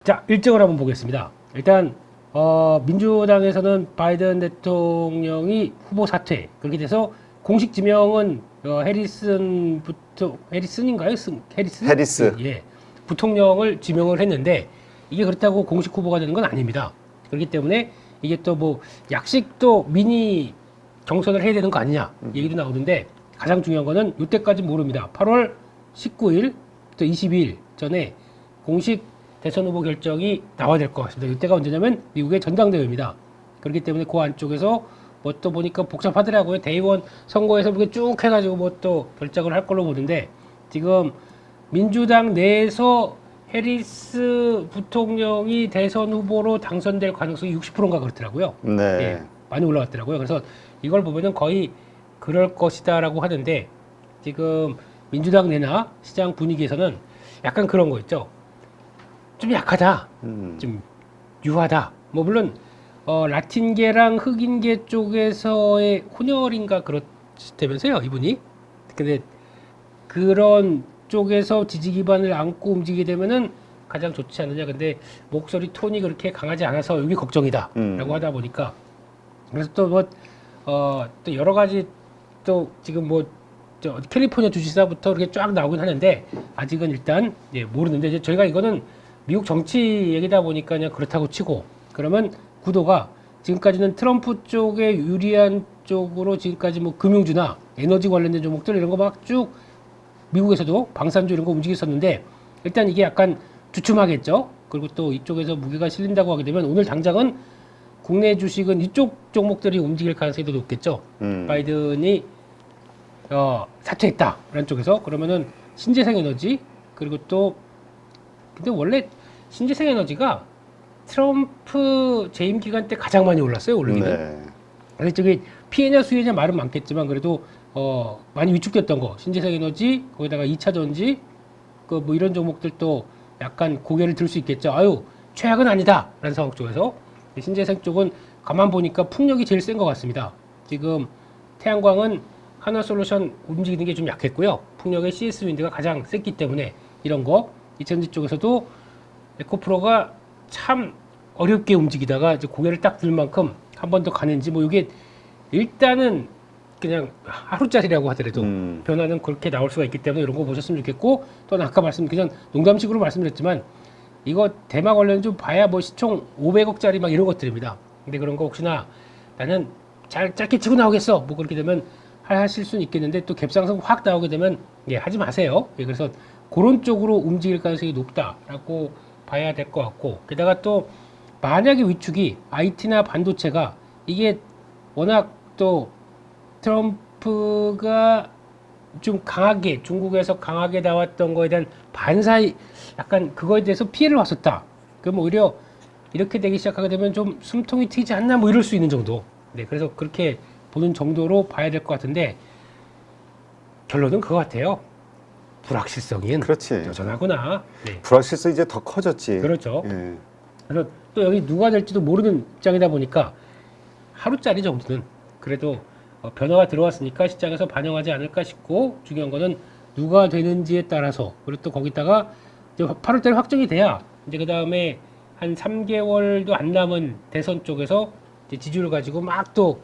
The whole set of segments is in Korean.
자, 일정을 한번 보겠습니다. 일단 민주당에서는 바이든 대통령이 후보 사퇴 그렇게 돼서 공식 지명은 해리슨인가요? 해리슨? 해리스. 예, 부통령을 지명을 했는데 이게 그렇다고 공식 후보가 되는 건 아닙니다. 그렇기 때문에 이게 또 뭐 약식도 미니 경선을 해야 되는 거 아니냐 얘기도 나오는데 가장 중요한 거는 이때까지 모릅니다. 8월 19일 또 22일 전에 공식 대선 후보 결정이 나와야 될 것 같습니다. 이때가 언제냐면 미국의 전당대회입니다. 그렇기 때문에 그 안쪽에서 뭐 또 보니까 복잡하더라고요. 대의원 선거에서 이렇게 쭉 해가지고 뭐 또 결정을 할 걸로 보는데 지금 민주당 내에서 해리스 부통령이 대선 후보로 당선될 가능성이 60%인가 그렇더라고요. 네. 예, 많이 올라왔더라고요. 그래서 이걸 보면은 거의 그럴 것이다라고 하는데 지금 민주당 내나 시장 분위기에서는 약간 그런 거 있죠. 좀 약하다, 좀 유하다. 뭐 물론 라틴계랑 흑인계 쪽에서의 혼혈인가 그렇다면서요, 이분이. 근데 그런 쪽에서 지지 기반을 안고 움직이게 되면은 가장 좋지 않느냐. 근데 목소리 톤이 그렇게 강하지 않아서 여기 걱정이다라고 하다 보니까 그래서 또 뭐 또 여러 가지 또 지금 뭐 캘리포니아 주지사부터 이렇게 쫙 나오긴 하는데 아직은 일단 예, 모르는데 이제 저희가 이거는 미국 정치 얘기다 보니까 그냥 그렇다고 치고 그러면 구도가 지금까지는 트럼프 쪽에 유리한 쪽으로 지금까지 뭐 금융주나 에너지 관련된 종목들 이런 거 막 쭉 미국에서도 방산주 이런 거 움직였었는데 일단 이게 약간 주춤하겠죠. 그리고 또 이쪽에서 무게가 실린다고 하게 되면 오늘 당장은 국내 주식은 이쪽 종목들이 움직일 가능성이 더 높겠죠. 바이든이 사퇴했다라는 쪽에서 그러면은 신재생에너지 그리고 또 근데 원래 신재생에너지가 트럼프 재임 기간 때 가장 많이 올랐어요. 올리기는. 네. 그래서 저기 피해냐 수혜냐 말은 많겠지만 그래도 많이 위축됐던 거 신재생에너지 거기다가 2차 전지 그 뭐 이런 종목들도 약간 고개를 들 수 있겠죠. 아유 최악은 아니다라는 상황 쪽에서 신재생 쪽은 가만 보니까 풍력이 제일 센 것 같습니다. 지금 태양광은 하나솔루션 움직이는 게 좀 약했고요. 풍력의 CS 윈드가 가장 셌기 때문에 이런 거 2차전지 쪽에서도 에코프로가 참 어렵게 움직이다가 이제 고개를 딱 들 만큼 한 번 더 가는지 뭐 이게 일단은 그냥 하루짜리라고 하더라도 변화는 그렇게 나올 수가 있기 때문에 이런 거 보셨으면 좋겠고 또 아까 그냥 농담식으로 말씀드렸지만 이거 대마 관련 좀 봐야 뭐 시총 500억짜리 막 이런 것들입니다. 근데 그런 거 혹시나 나는 짧게 치고 나오겠어 뭐 그렇게 되면 하실 수는 있겠는데 또 갭상승 확 나오게 되면 예 하지 마세요. 예, 그래서 그런 쪽으로 움직일 가능성이 높다라고 봐야 될 것 같고 게다가 또 만약에 위축이 IT나 반도체가 이게 워낙 또 트럼프가 좀 강하게 중국에서 강하게 나왔던 거에 대한 반사이 약간 그거에 대해서 피해를 왔었다. 그럼 오히려 이렇게 되기 시작하게 되면 좀 숨통이 트이지 않나 뭐 이럴 수 있는 정도. 네, 그래서 그렇게 보는 정도로 봐야 될 것 같은데 결론은 그거 같아요. 불확실성이 그렇지. 여전하구나. 네. 불확실성이 이제 더 커졌지. 그렇죠. 예. 그래서 또 여기 누가 될지도 모르는 입장이다 보니까 하루짜리 정도는 그래도 변화가 들어왔으니까 시장에서 반영하지 않을까 싶고 중요한 거는 누가 되는지에 따라서 그리고 또 거기다가 이제 8월 달에 확정이 돼야 이제 그 다음에 한 3개월도 안 남은 대선 쪽에서 이제 지지율을 가지고 막 또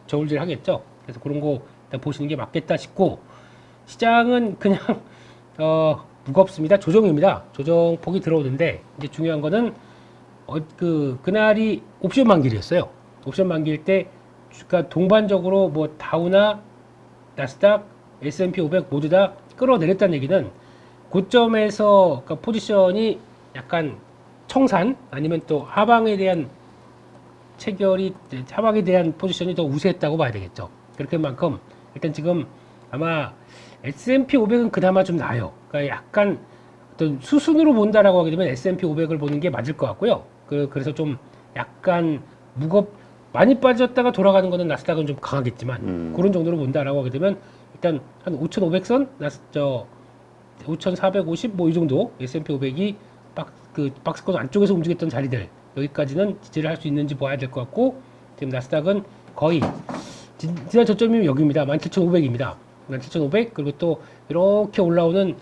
저울질 하겠죠. 그래서 그런 거 일단 보시는 게 맞겠다 싶고 시장은 그냥 무겁습니다. 조정입니다. 조정폭이 들어오는데 이제 중요한 거는 그날이 옵션 만기일이었어요. 옵션 만기일 때 주가 동반적으로 뭐 다우나 나스닥, S&P 500 모두 다 끌어내렸다는 얘기는 고점에서 그러니까 포지션이 약간 청산 아니면 또 하방에 대한 체결이 하방에 대한 포지션이 더 우세했다고 봐야 되겠죠. 그렇게 만큼 일단 지금 아마 S&P 500은 그나마 좀 나아요. 그러니까 약간 어떤 수순으로 본다라고 하게 되면 S&P 500을 보는 게 맞을 것 같고요. 그래서 좀 약간 많이 빠졌다가 돌아가는 거는 나스닥은 좀 강하겠지만 그런 정도로 본다라고 하게 되면 일단 한 5,500선 5,450 뭐 이 정도 S&P 500이 박스권 안쪽에서 움직였던 자리들 여기까지는 지지를 할 수 있는지 봐야 될 것 같고 지금 나스닥은 거의 지난 저점이 여기입니다. 17,500입니다. 17,500 그리고 또 이렇게 올라오는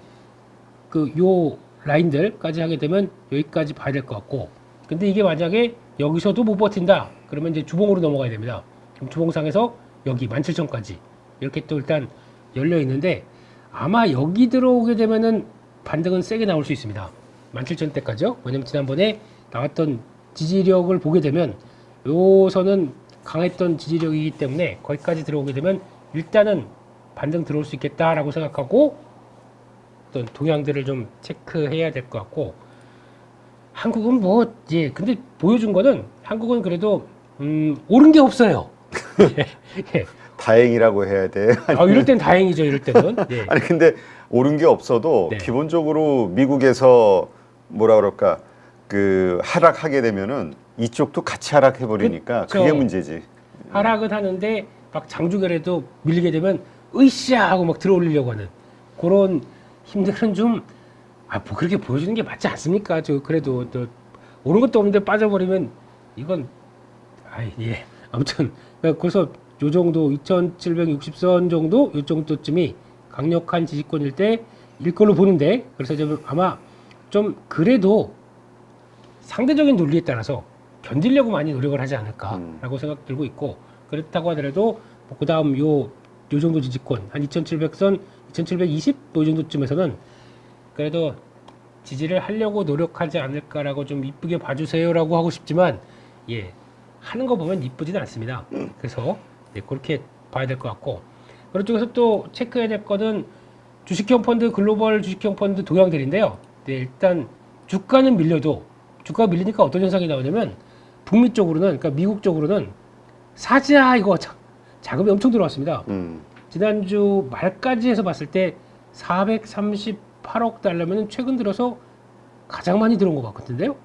요 라인들까지 하게 되면 여기까지 봐야 될 것 같고, 근데 이게 만약에 여기서도 못 버틴다 그러면 이제 주봉으로 넘어가야 됩니다. 그럼 주봉상에서 여기 17,000까지 이렇게 또 일단 열려 있는데, 아마 여기 들어오게 되면은 반등은 세게 나올 수 있습니다. 17,000대까지요. 왜냐면 지난번에 나왔던 지지력을 보게 되면 요 선은 강했던 지지력이기 때문에 거기까지 들어오게 되면 일단은 반등 들어올 수 있겠다라고 생각하고 어떤 동향들을 좀 체크해야 될 것 같고, 한국은 뭐, 예, 근데 보여준 거는 한국은 그래도, 옳은 게 없어요. 예, 예. 다행이라고 해야 돼. 이럴 땐 다행이죠, 이럴 때는. 예. 아니 근데 옳은 게 없어도 네. 기본적으로 미국에서 뭐라 그럴까 그 하락하게 되면은 이쪽도 같이 하락해 버리니까 그쵸. 그게 문제지. 하락은 하는데 막 장중에라도 밀리게 되면 으쌰 하고 막 들어올리려고 하는 그런 힘들은 좀, 뭐 그렇게 보여주는 게 맞지 않습니까? 그래도 또 오른 것도 없는데 빠져버리면 이건, 예. 아무튼 그래서 요 정도 2,760선 정도 요 정도쯤이 강력한 지지권일 때일 걸로 보는데, 그래서 좀 아마 좀 그래도 상대적인 논리에 따라서 견디려고 많이 노력을 하지 않을까라고 생각 들고 있고, 그렇다고 하더라도 그 다음 요 정도 지지권 한 2,700선 2,720 뭐 이 정도쯤에서는 그래도 지지를 하려고 노력하지 않을까라고 좀 이쁘게 봐주세요라고 하고 싶지만, 예, 하는 거 보면 이쁘진 않습니다. 그래서 네, 그렇게 봐야 될 것 같고, 그런 쪽에서 또 체크해야 될 거는 주식형 펀드, 글로벌 주식형 펀드 동향들인데요. 네, 일단 주가는 밀려도, 주가가 밀리니까 어떤 현상이 나오냐면 북미 쪽으로는, 그러니까 미국 쪽으로는 사자 이거 자금이 엄청 들어왔습니다. 지난주 말까지 해서 봤을 때 438억 달러면 최근 들어서 가장 많이 들어온 것 같은데요.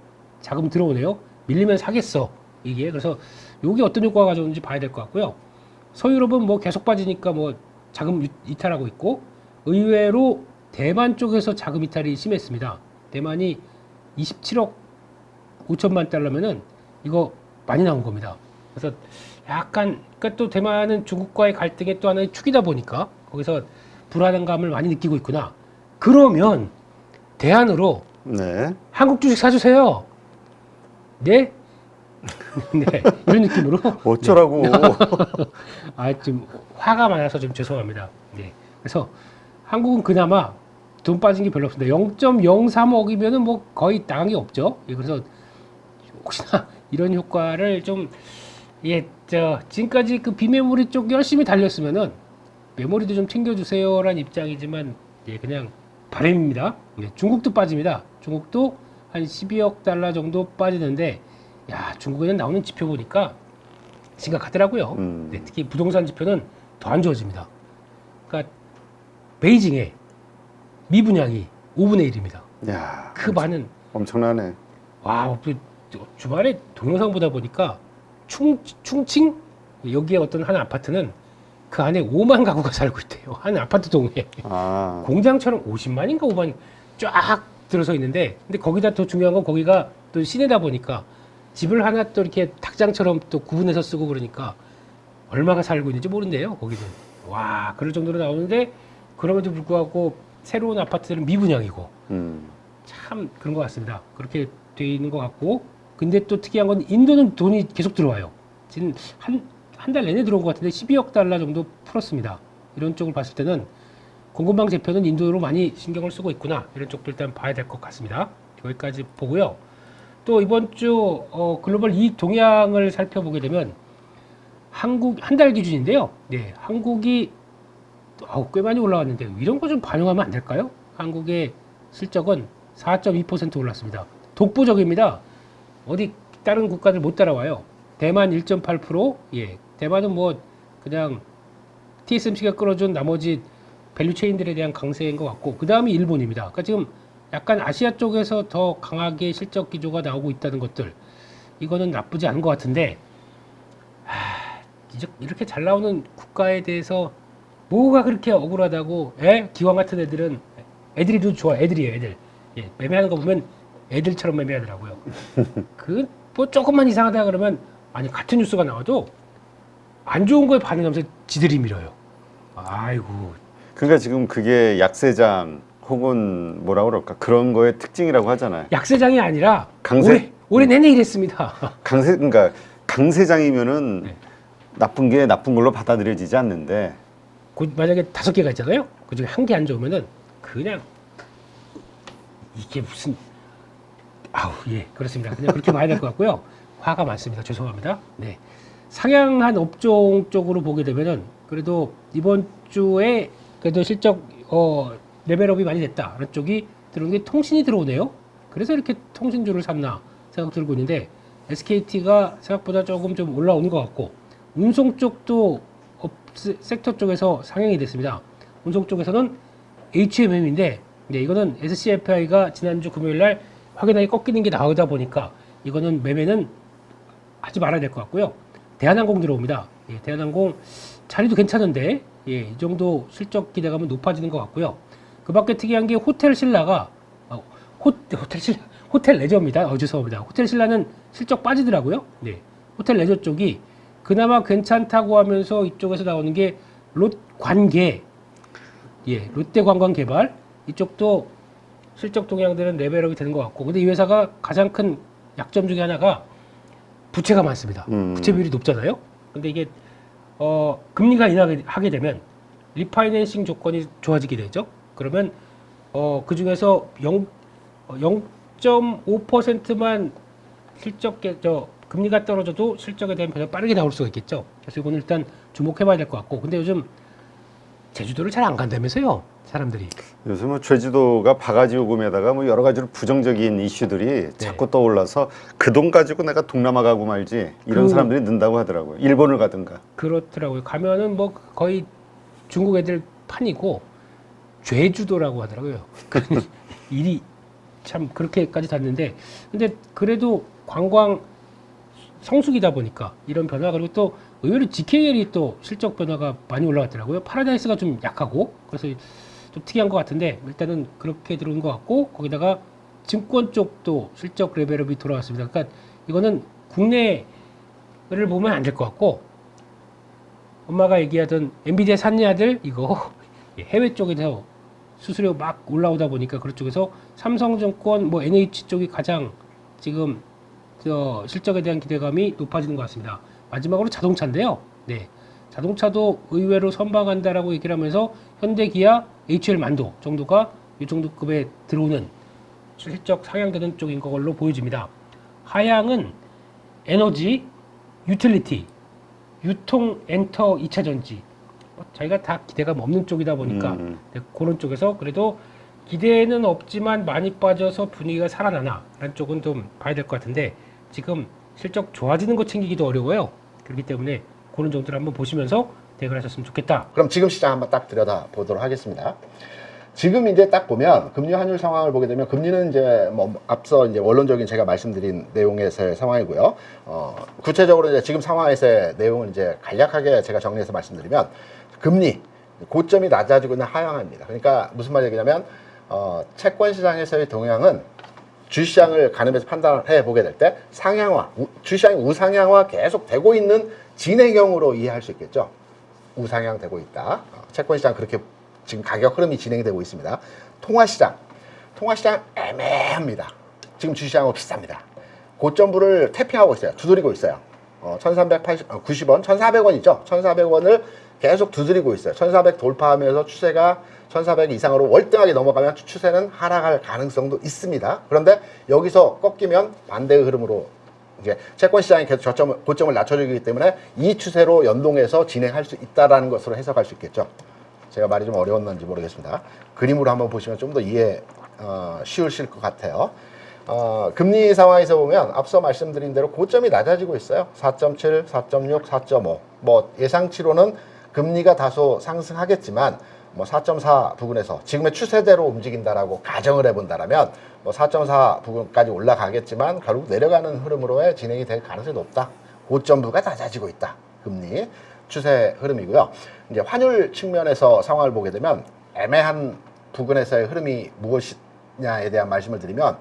자금 들어오네요. 밀리면 사겠어 이게. 그래서 이게 어떤 효과가 가져오는지 봐야 될 것 같고요. 서유럽은 뭐 계속 빠지니까 뭐 자금 이탈하고 있고, 의외로 대만 쪽에서 자금 이탈이 심했습니다. 대만이 27억 5천만 달러면은 이거 많이 나온 겁니다. 그래서 약간, 그러니까 또 대만은 중국과의 갈등의 또 하나의 축이다 보니까 거기서 불안감을 많이 느끼고 있구나. 그러면 대안으로 네. 한국 주식 사주세요. 네? 네, 이런 느낌으로. 어쩌라고. 네. 좀 화가 많아서 좀 죄송합니다. 네. 그래서 한국은 그나마 돈 빠진 게 별로 없습니다. 0.03억이면은 뭐 거의 나간 게 없죠. 예, 그래서 혹시나 이런 효과를 좀, 예, 지금까지 그 비메모리 쪽 열심히 달렸으면은 메모리도 좀 챙겨주세요라는 입장이지만, 예, 그냥 바람입니다. 예, 중국도 빠집니다. 중국도 한 12억 달러 정도 빠지는데, 야, 중국에는 나오는 지표 보니까 심각하더라고요. 네, 특히 부동산 지표는 더 안 좋아집니다. 그러니까 베이징에 미분양이 5분의 1입니다. 야, 그 많은, 엄청나네. 와, 주말에 동영상 보다 보니까 충칭 여기에 어떤 한 아파트는 그 안에 5만 가구가 살고 있대요. 한 아파트 동에. 공장처럼 50만인가 5만인가 쫙 들어서 있는데, 근데 거기다 더 중요한 건 거기가 또 시내다 보니까 집을 하나 또 이렇게 닭장처럼 또 구분해서 쓰고 그러니까 얼마가 살고 있는지 모른대요, 거기는. 와, 그럴 정도로 나오는데, 그럼에도 불구하고 새로운 아파트들은 미분양이고, 참 그런 것 같습니다. 그렇게 돼 있는 것 같고, 근데 또 특이한 건 인도는 돈이 계속 들어와요. 지금 한 달 내내 들어온 것 같은데 12억 달러 정도 풀었습니다. 이런 쪽을 봤을 때는 공급망 재편은 인도로 많이 신경을 쓰고 있구나, 이런 쪽도 일단 봐야 될 것 같습니다. 여기까지 보고요. 또 이번 주 글로벌 이익 동향을 살펴보게 되면 한국 한 달 기준인데요. 네, 한국이 꽤 많이 올라왔는데 이런 거 좀 반영하면 안 될까요? 한국의 실적은 4.2% 올랐습니다. 독보적입니다. 어디 다른 국가들 못 따라와요. 대만 1.8%, 예, 대만은 뭐 그냥 TSMC가 끌어준 나머지 밸류 체인들에 대한 강세인 것 같고, 그 다음이 일본입니다. 그러니까 지금 약간 아시아 쪽에서 더 강하게 실적 기조가 나오고 있다는 것들, 이거는 나쁘지 않은 것 같은데, 이렇게 잘 나오는 국가에 대해서 뭐가 그렇게 억울하다고, 기왕 같은 애들은, 애들이도 좋아, 애들이에요, 애들. 예, 매매하는 거 보면 애들처럼 매매하더라고요. 뭐 조금만 이상하다 그러면, 아니, 같은 뉴스가 나와도 안 좋은 거에 반응하면서 지들이 밀어요. 아이고. 그러니까 지금 그게 약세장 혹은 뭐라 그럴까 그런 거의 특징이라고 하잖아요. 약세장이 아니라 강세? 올해 내내 이랬습니다. 그러니까 강세장이면은 네. 나쁜 게 나쁜 걸로 받아들여지지 않는데 만약에 5개가 있잖아요. 그중에 한 개 안 좋으면은 그냥 이게 무슨 예, 그렇습니다. 그냥 그렇게 봐야 될 것 같고요. 화가 많습니다. 죄송합니다. 네. 상향한 업종 쪽으로 보게 되면은 그래도 이번 주에 그래도 실적 레벨업이 많이 됐다라는 쪽이 들어오는 게 통신이 들어오네요. 그래서 이렇게 통신주를 샀나 생각 들고 있는데 SKT가 생각보다 조금 좀 올라오는 것 같고 운송 쪽도 섹터 쪽에서 상향이 됐습니다. 운송 쪽에서는 HMM인데 이거는 SCFI가 지난주 금요일 날 확연하게 꺾이는 게 나오다 보니까 이거는 매매는 하지 말아야 될 것 같고요. 대한항공 들어옵니다. 예, 대한항공 자리도 괜찮은데 이 정도 실적 기대감은 높아지는 것 같고요. 그 밖에 특이한 게 호텔 신라가 호텔 레저입니다. 죄송합니다. 호텔 신라는 실적 빠지더라고요. 네, 호텔 레저 쪽이 그나마 괜찮다고 하면서 이쪽에서 나오는 게 관계, 롯데관광개발 이쪽도 실적 동향들은 레벨업이 되는 것 같고, 근데 이 회사가 가장 큰 약점 중에 하나가 부채가 많습니다. 부채 비율이 높잖아요. 근데 이게 금리가 인하하게 되면 리파이낸싱 조건이 좋아지게 되죠. 그러면 그 중에서 0.5%만 금리가 떨어져도 실적에 대한 변화가 빠르게 나올 수가 있겠죠. 그래서 이거는 일단 주목해봐야 될 것 같고, 근데 요즘 제주도를 잘 안 간다면서요, 사람들이. 요즘 뭐 제주도가 바가지 요금에다가 뭐 여러 가지로 부정적인 이슈들이 자꾸 떠올라서 그 돈 가지고 내가 동남아 가고 말지 이런 사람들이 는다고 하더라고요. 일본을 가든가. 그렇더라고요. 가면은 뭐 거의 중국 애들 판이고 죄주도라고 하더라고요. 일이 참 그렇게까지 닿는데, 근데 그래도 관광 성수기다 보니까 이런 변화, 그리고 또 의외로 GKL이 또 실적 변화가 많이 올라갔더라고요. 파라다이스가 좀 약하고 그래서 좀 특이한 것 같은데 일단은 그렇게 들어온 것 같고, 거기다가 증권 쪽도 실적 레벨업이 돌아왔습니다. 그러니까 이거는 국내를 보면 안 될 것 같고, 엄마가 얘기하던 엔비디아 샀냐들 이거 해외 쪽에서 수수료 막 올라오다 보니까 그쪽에서 삼성증권, 뭐 NH 쪽이 가장 지금 실적에 대한 기대감이 높아지는 것 같습니다. 마지막으로 자동차인데요. 네, 자동차도 의외로 선방한다라고 얘기를 하면서 현대, 기아, HL 만도 정도가 이 정도 급에 들어오는 실적 상향되는 쪽인 걸로 보여집니다. 하향은 에너지, 유틸리티, 유통, 엔터, 2차전지 자기가 다 기대감 없는 쪽이다 보니까 네, 그런 쪽에서 그래도 기대는 없지만 많이 빠져서 분위기가 살아나나 라는 쪽은 좀 봐야 될 것 같은데, 지금 실적 좋아지는 거 챙기기도 어려워요. 그렇기 때문에 그런 정도를 한번 보시면서 대응을 하셨으면 좋겠다. 그럼 지금 시장 한번 딱 들여다 보도록 하겠습니다. 지금 이제 딱 보면 금리 환율 상황을 보게 되면, 금리는 이제 뭐 앞서 이제 원론적인 제가 말씀드린 내용에서의 상황이고요. 구체적으로 이제 지금 상황에서의 내용을 이제 간략하게 제가 정리해서 말씀드리면, 금리 고점이 낮아지고 있는 하향입니다. 그러니까 무슨 말 얘기냐면 채권 시장에서의 동향은 주시장을 가늠해서 판단해 보게 될 때 상향화, 주시장이 우상향화 계속 되고 있는 진행형으로 이해할 수 있겠죠. 우상향 되고 있다. 채권 시장 그렇게 지금 가격 흐름이 진행되고 있습니다. 통화 시장 애매합니다. 지금 주시장은 비쌉니다. 고점부를 태핑하고 있어요. 두드리고 있어요. 1390원, 1400원이죠. 1400원을 계속 두드리고 있어요. 1400 돌파하면서 추세가 1400 이상으로 월등하게 넘어가면 추세는 하락할 가능성도 있습니다. 그런데 여기서 꺾이면 반대의 흐름으로 이제 채권 시장이 계속 고점을 낮춰주기 때문에 이 추세로 연동해서 진행할 수 있다라는 것으로 해석할 수 있겠죠. 제가 말이 좀 어려웠는지 모르겠습니다. 그림으로 한번 보시면 좀 더 이해 쉬우실 것 같아요. 금리 상황에서 보면 앞서 말씀드린 대로 고점이 낮아지고 있어요. 4.7, 4.6, 4.5. 뭐 예상치로는 금리가 다소 상승하겠지만 뭐 4.4 부근에서 지금의 추세대로 움직인다라고 가정을 해본다라면 뭐 4.4 부근까지 올라가겠지만 결국 내려가는 흐름으로의 진행이 될 가능성이 높다. 고점부가 낮아지고 있다. 금리 추세 흐름이고요. 이제 환율 측면에서 상황을 보게 되면 애매한 부근에서의 흐름이 무엇이냐에 대한 말씀을 드리면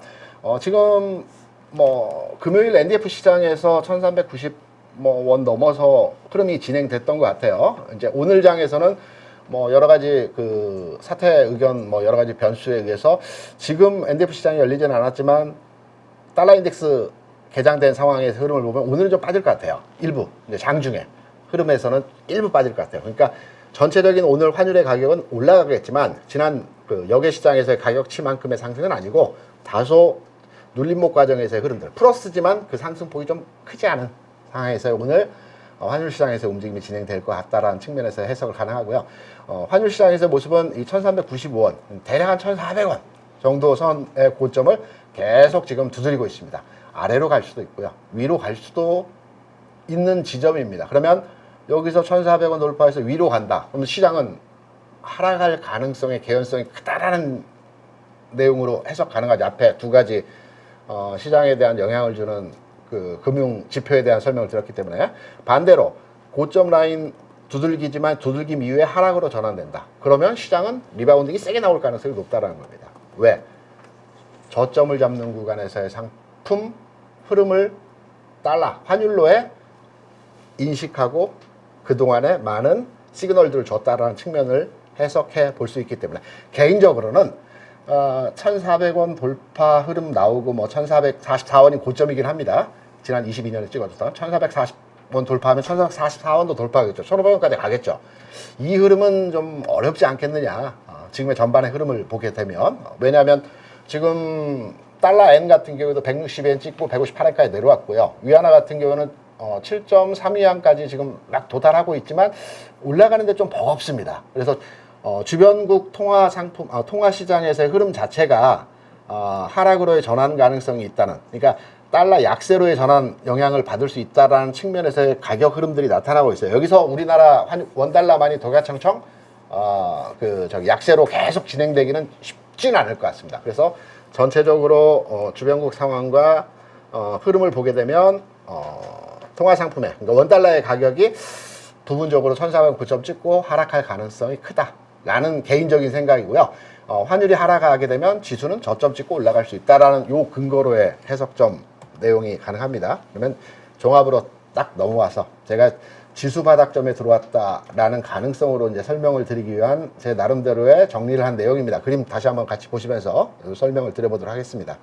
지금 뭐 금요일 NDF 시장에서 1390 원 넘어서 흐름이 진행됐던 것 같아요. 이제 오늘 장에서는 뭐 여러 가지 그 사태 의견 뭐 여러 가지 변수에 의해서 지금 NDF 시장이 열리지는 않았지만 달러 인덱스 개장된 상황에서 흐름을 보면 오늘은 좀 빠질 것 같아요. 일부 이제 장중에 흐름에서는 일부 빠질 것 같아요. 그러니까 전체적인 오늘 환율의 가격은 올라가겠지만 지난 그 역외 시장에서의 가격치만큼의 상승은 아니고 다소 눌림목 과정에서의 흐름들 플러스지만 그 상승폭이 좀 크지 않은 상황에서 오늘 환율 시장에서 움직임이 진행될 것 같다라는 측면에서 해석을 가능하고요. 환율 시장에서 모습은 이 1,395원 대략 한 1,400원 정도 선의 고점을 계속 지금 두드리고 있습니다. 아래로 갈 수도 있고요. 위로 갈 수도 있는 지점입니다. 그러면 여기서 1,400원 돌파해서 위로 간다. 그러면 시장은 하락할 가능성의 개연성이 크다라는 내용으로 해석 가능하죠. 앞에 두 가지 시장에 대한 영향을 주는 그 금융 지표에 대한 설명을 드렸기 때문에 반대로 고점 라인 두들기지만 두들김 이후에 하락으로 전환된다. 그러면 시장은 리바운딩이 세게 나올 가능성이 높다라는 겁니다. 왜? 저점을 잡는 구간에서의 상품 흐름을 달러 환율로에 인식하고 그동안에 많은 시그널들을 줬다라는 측면을 해석해 볼 수 있기 때문에 개인적으로는 1,400원 돌파 흐름 나오고 뭐 1,444원이 고점이긴 합니다. 지난 22년에 찍어줬던 1,440원 돌파하면 1,444원도 돌파하겠죠. 1,500원까지 가겠죠. 이 흐름은 좀 어렵지 않겠느냐. 지금의 전반의 흐름을 보게 되면 왜냐하면 지금 달러 N 같은 경우도 160엔 찍고 158엔까지 내려왔고요. 위안화 같은 경우는 7.32안까지 지금 막 도달하고 있지만 올라가는데 좀 버겁습니다. 그래서 주변국 통화 상품, 통화 시장에서의 흐름 자체가 하락으로의 전환 가능성이 있다는, 그러니까 달러 약세로의 전환 영향을 받을 수 있다라는 측면에서의 가격 흐름들이 나타나고 있어요. 여기서 우리나라 원달러만이 도가청청 약세로 계속 진행되기는 쉽지는 않을 것 같습니다. 그래서 전체적으로 주변국 상황과 흐름을 보게 되면 통화 상품의 그러니까 원달러의 가격이 부분적으로 1,409점 찍고 하락할 가능성이 크다라는 개인적인 생각이고요. 환율이 하락하게 되면 지수는 저점 찍고 올라갈 수 있다라는 요 근거로의 해석점 내용이 가능합니다. 그러면 종합으로 딱 넘어와서 제가 지수 바닥점에 들어왔다라는 가능성으로 이제 설명을 드리기 위한 제 나름대로의 정리를 한 내용입니다. 그림 다시 한번 같이 보시면서 설명을 드려보도록 하겠습니다.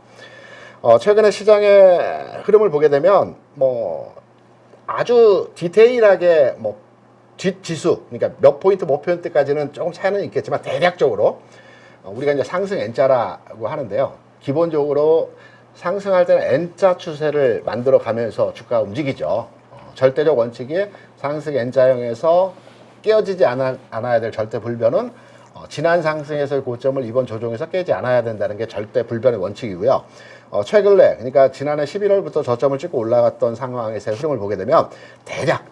최근에 시장의 흐름을 보게 되면 뭐 아주 디테일하게 뭐 뒷지수 그러니까 몇 포인트 몇 포인트까지는 조금 차이는 있겠지만 대략적으로 우리가 이제 상승 N자라고 하는데요. 기본적으로 상승할 때는 N자 추세를 만들어 가면서 주가가 움직이죠. 절대적 원칙이 상승 N자형에서 깨어지지 않아야 될 절대 불변은 지난 상승에서의 고점을 이번 조정에서 깨지 않아야 된다는 게 절대 불변의 원칙이고요. 최근에 그러니까 지난해 11월부터 저점을 찍고 올라갔던 상황에서의 흐름을 보게 되면 대략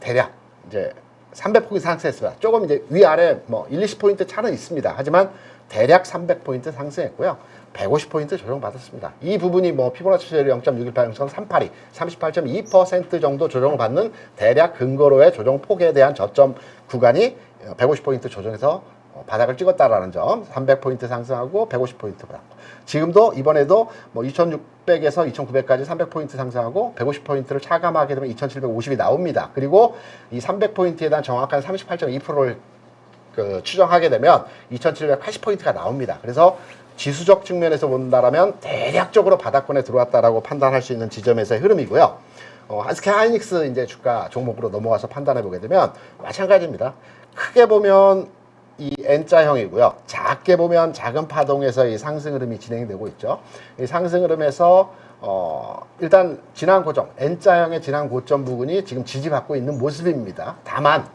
이제 300포인트 상승했습니다. 조금 이제 위아래 뭐 1, 20포인트 차는 있습니다. 하지만 대략 300포인트 상승했고요. 150포인트 조정받았습니다. 이 부분이 뭐 피보나치 수율 0.618, 0.382, 38.2% 정도 조정을 받는 대략 근거로의 조정 폭에 대한 저점 구간이 150포인트 조정해서 바닥을 찍었다라는 점, 300포인트 상승하고 150포인트 바닥. 지금도 이번에도 뭐 2600에서 2900까지 300포인트 상승하고 150포인트를 차감하게 되면 2750이 나옵니다. 그리고 이 300포인트에 대한 정확한 38.2%를 추정하게 되면 2780포인트가 나옵니다. 그래서 지수적 측면에서 본다라면 대략적으로 바닥권에 들어왔다라고 판단할 수 있는 지점에서의 흐름이고요. SK 하이닉스 이제 주가 종목으로 넘어가서 판단해 보게 되면 마찬가지입니다. 크게 보면 이 N자형이고요. 작게 보면 작은 파동에서 이 상승 흐름이 진행되고 있죠. 이 상승 흐름에서 일단 지난 고점, N자형의 지난 고점 부분이 지금 지지받고 있는 모습입니다. 다만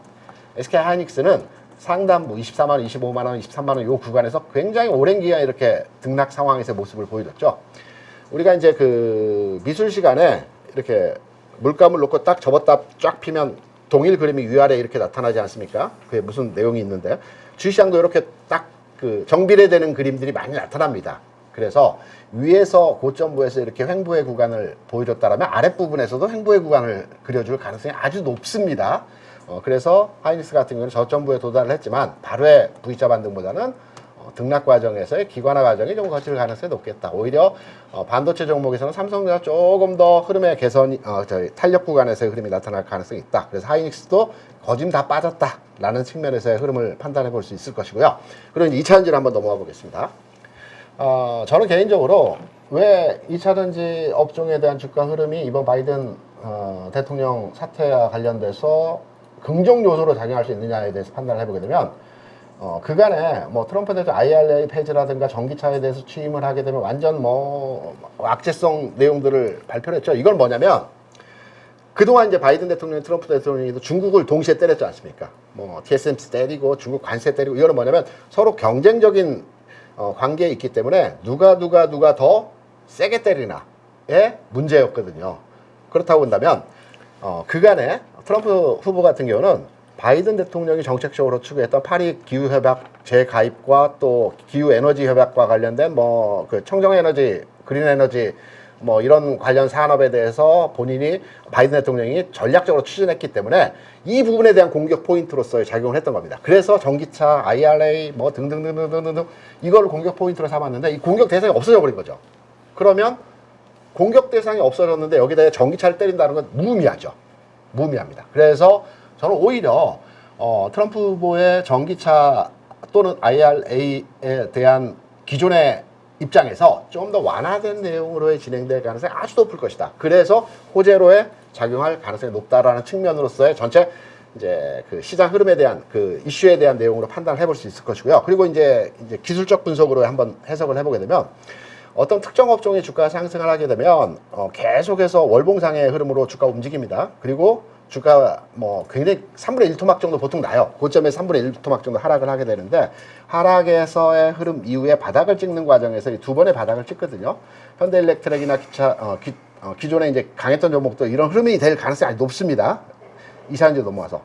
SK 하이닉스는 상단부 24만원, 25만원, 23만원 요 구간에서 굉장히 오랜 기간 이렇게 등락 상황에서 모습을 보여줬죠. 우리가 이제 그 미술 시간에 이렇게 물감을 놓고 딱 접었다 쫙 피면 동일 그림이 위아래 이렇게 나타나지 않습니까? 그게 무슨 내용이 있는데 주시장도 이렇게 딱 그 정비례되는 그림들이 많이 나타납니다. 그래서 위에서 고점부에서 이렇게 횡보의 구간을 보여줬다라면 아랫부분에서도 횡보의 구간을 그려줄 가능성이 아주 높습니다. 그래서 하이닉스 같은 경우는 저점부에 도달을 했지만 바로의 V자 반등보다는 등락 과정에서의 기관화 과정이 좀 거칠 가능성이 높겠다. 오히려 반도체 종목에서는 삼성전자 조금 더 흐름의 개선이 탄력 구간에서의 흐름이 나타날 가능성이 있다. 그래서 하이닉스도 거짐 다 빠졌다라는 측면에서의 흐름을 판단해 볼 수 있을 것이고요. 그럼 이제 2차 전지를 한번 넘어가 보겠습니다. 저는 개인적으로 왜 2차 전지 업종에 대한 주가 흐름이 이번 바이든 대통령 사태와 관련돼서 긍정 요소로 작용할 수 있느냐에 대해서 판단을 해보게 되면 그간에 뭐 트럼프 대통령 IRA 폐지라든가 전기차에 대해서 취임을 하게 되면 완전 뭐 악재성 내용들을 발표를 했죠. 이건 뭐냐면 그동안 이제 바이든 대통령, 트럼프 대통령이 중국을 동시에 때렸지 않습니까? 뭐 TSMC 때리고 중국 관세 때리고 이거는 뭐냐면 서로 경쟁적인 관계에 있기 때문에 누가 더 세게 때리나의 문제였거든요. 그렇다고 본다면 그간에 트럼프 후보 같은 경우는 바이든 대통령이 정책적으로 추구했던 파리 기후협약 재가입과 또 기후에너지협약과 관련된 뭐 그 청정에너지, 그린에너지 뭐 이런 관련 산업에 대해서 본인이 바이든 대통령이 전략적으로 추진했기 때문에 이 부분에 대한 공격 포인트로서의 작용을 했던 겁니다. 그래서 전기차, IRA 뭐 등등등등등등 이걸 공격 포인트로 삼았는데 이 공격 대상이 없어져 버린 거죠. 그러면 공격 대상이 없어졌는데 여기다 전기차를 때린다는 건 무의미하죠. 무의미합니다. 그래서 저는 오히려 트럼프 후보의 전기차 또는 IRA에 대한 기존의 입장에서 좀 더 완화된 내용으로의 진행될 가능성이 아주 높을 것이다. 그래서 호재로에 작용할 가능성이 높다라는 측면으로서의 전체 이제 그 시장 흐름에 대한 그 이슈에 대한 내용으로 판단을 해볼 수 있을 것이고요. 그리고 이제 기술적 분석으로 한번 해석을 해보게 되면 어떤 특정 업종의 주가가 상승을 하게 되면 계속해서 월봉상의 흐름으로 주가 움직입니다. 그리고 주가 뭐 굉장히 3분의 1 토막 정도 보통 나요. 고점에서 3분의 1 토막 정도 하락을 하게 되는데 하락에서의 흐름 이후에 바닥을 찍는 과정에서 이 두 번의 바닥을 찍거든요. 현대일렉트릭이나 기존에 이제 강했던 종목도 이런 흐름이 될 가능성이 아주 높습니다. 이샤전지 넘어와서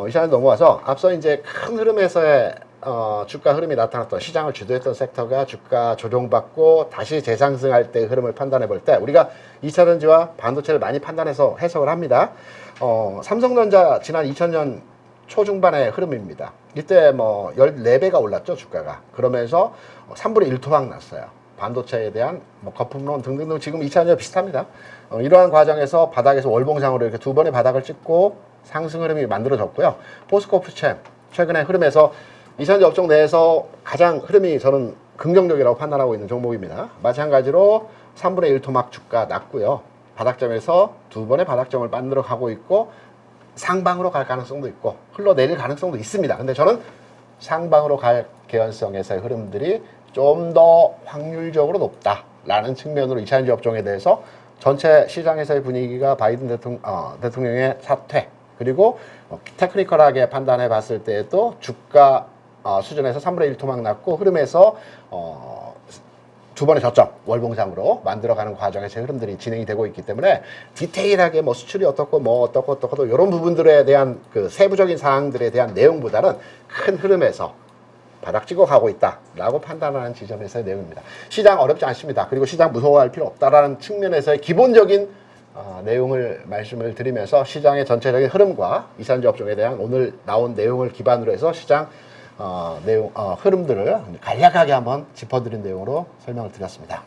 이샤전지 넘어와서 앞서 이제 큰 흐름에서의 주가 흐름이 나타났던 시장을 주도했던 섹터가 주가 조정받고 다시 재상승할 때의 흐름을 판단해 볼 때 우리가 2차전지와 반도체를 많이 판단해서 해석을 합니다. 삼성전자 지난 2000년 초중반의 흐름입니다. 이때 뭐 14배가 올랐죠, 주가가. 그러면서 3분의 1 토막 났어요. 반도체에 대한 뭐 거품론 등등등 지금 2차전지와 비슷합니다. 이러한 과정에서 바닥에서 월봉상으로 이렇게 두 번의 바닥을 찍고 상승 흐름이 만들어졌고요. 포스코프챔 최근의 흐름에서 2차전지 업종 내에서 가장 흐름이 저는 긍정적이라고 판단하고 있는 종목입니다. 마찬가지로 3분의 1 토막 주가 났고요. 바닥점에서 두 번의 바닥점을 만들어 가고 있고 상방으로 갈 가능성도 있고 흘러내릴 가능성도 있습니다. 근데 저는 상방으로 갈 개연성에서의 흐름들이 좀 더 확률적으로 높다라는 측면으로 2차전지 업종에 대해서 전체 시장에서의 분위기가 바이든 대통령의 사퇴 그리고 테크니컬하게 판단해 봤을 때에도 주가 수준에서 3분의 1 토막 났고 흐름에서 두 번의 저점 월봉상으로 만들어가는 과정에서 흐름들이 진행이 되고 있기 때문에 디테일하게 뭐 수출이 어떻고 이런 부분들에 대한 그 세부적인 사항들에 대한 내용보다는 큰 흐름에서 바닥 찍어 가고 있다라고 판단하는 지점에서의 내용입니다. 시장 어렵지 않습니다. 그리고 시장 무서워할 필요 없다라는 측면에서의 기본적인 내용을 말씀을 드리면서 시장의 전체적인 흐름과 이산지 업종에 대한 오늘 나온 내용을 기반으로 해서 시장 흐름들을 간략하게 한번 짚어드린 내용으로 설명을 드렸습니다.